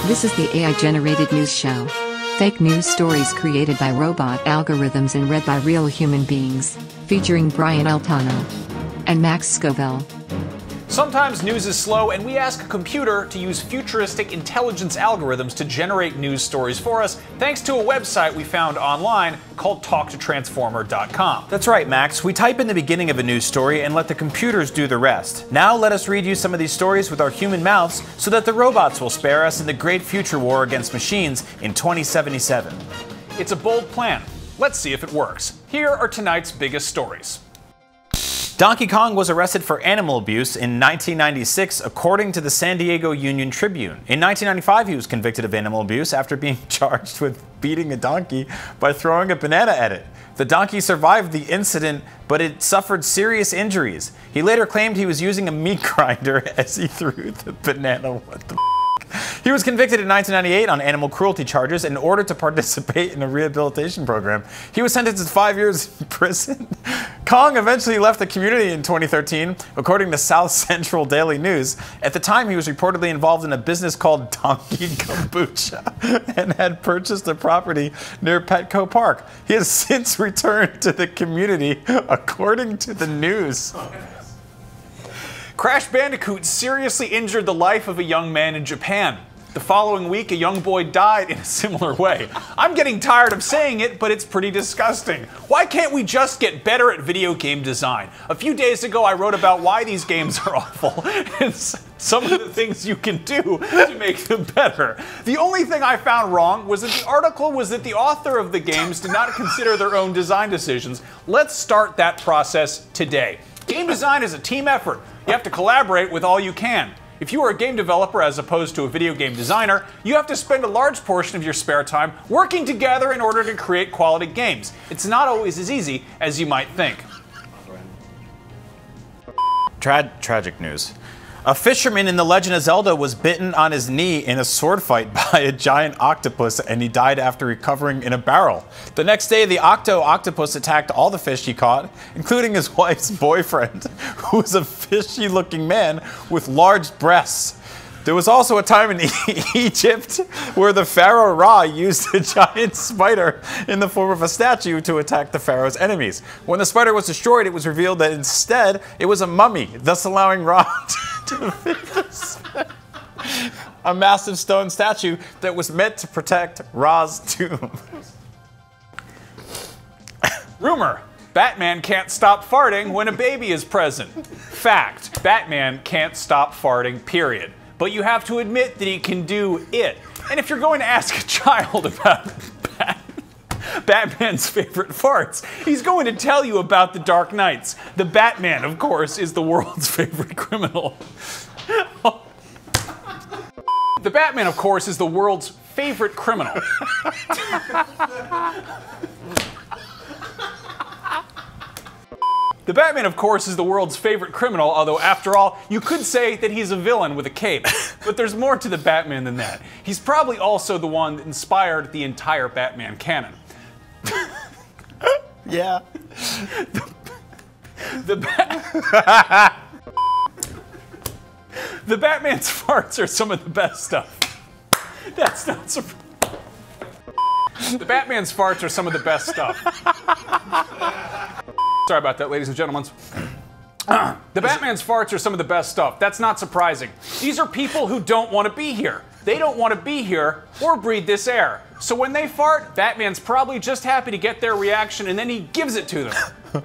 This is the AI-generated news show. Fake news stories created by robot algorithms and read by real human beings, featuring Brian Altano and Max Scoville. Sometimes news is slow, and we ask a computer to use futuristic intelligence algorithms to generate news stories for us, thanks to a website we found online called TalkToTransformer.com. That's right, Max. We type in the beginning of a news story and let the computers do the rest. Now let us read you some of these stories with our human mouths so that the robots will spare us in the great future war against machines in 2077. It's a bold plan. Let's see if it works. Here are tonight's biggest stories. Donkey Kong was arrested for animal abuse in 1996, according to the San Diego Union Tribune. In 1995, he was convicted of animal abuse after being charged with beating a donkey by throwing a banana at it. The donkey survived the incident, but it suffered serious injuries. He later claimed he was using a meat grinder as he threw the banana. What the He was convicted in 1998 on animal cruelty charges in order to participate in a rehabilitation program. He was sentenced to 5 years in prison. Kong eventually left the community in 2013, according to South Central Daily News. At the time, he was reportedly involved in a business called Donkey Kombucha and had purchased a property near Petco Park. He has since returned to the community, according to the news. Crash Bandicoot seriously injured the life of a young man in Japan. The following week, a young boy died in a similar way. I'm getting tired of saying it, but it's pretty disgusting. Why can't we just get better at video game design? A few days ago, I wrote about why these games are awful and some of the things you can do to make them better. The only thing I found wrong was that the article was that the author of the games did not consider their own design decisions. Let's start that process today. Game design is a team effort. You have to collaborate with all you can. If you are a game developer as opposed to a video game designer, you have to spend a large portion of your spare time working together in order to create quality games. It's not always as easy as you might think. Tragic news. A fisherman in The Legend of Zelda was bitten on his knee in a sword fight by a giant octopus, and he died after recovering in a barrel. The next day, the octopus attacked all the fish he caught, including his wife's boyfriend, who was a fishy-looking man with large breasts. There was also a time in Egypt where the pharaoh Ra used a giant spider in the form of a statue to attack the pharaoh's enemies. When the spider was destroyed, it was revealed that instead it was a mummy, thus allowing Ra to fix a massive stone statue that was meant to protect Ra's tomb. Rumor: Batman can't stop farting when a baby is present. Fact: Batman can't stop farting, period. But you have to admit that he can do it. And if you're going to ask a child about Batman's favorite farts, he's going to tell you about the Dark Knights. The Batman, of course, is the world's favorite criminal. The Batman, of course, is the world's favorite criminal. The Batman, of course, is the world's favorite criminal, although after all, you could say that he's a villain with a cape. But there's more to the Batman than that. He's probably also the one that inspired the entire Batman canon. Yeah. The Batman's farts are some of the best stuff. That's not surprising. The Batman's farts are some of the best stuff. Sorry about that, ladies and gentlemen. The Batman's farts are some of the best stuff. That's not surprising. These are people who don't want to be here. They don't want to be here or breathe this air. So when they fart, Batman's probably just happy to get their reaction, and then he gives it to them,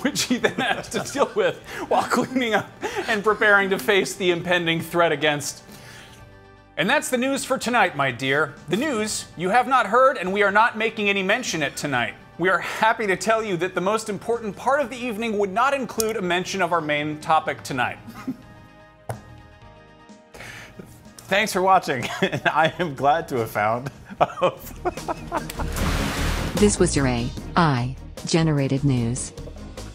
which he then has to deal with while cleaning up and preparing to face the impending threat against. And that's the news for tonight, my dear. The news you have not heard, and we are not making any mention it tonight. We are happy to tell you that the most important part of the evening would not include a mention of our main topic tonight. Thanks for watching, and I am glad to have found. This was your AI-generated news.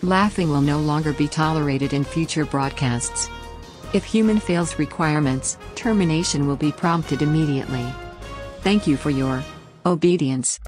Laughing will no longer be tolerated in future broadcasts. If human fails requirements, termination will be prompted immediately. Thank you for your obedience.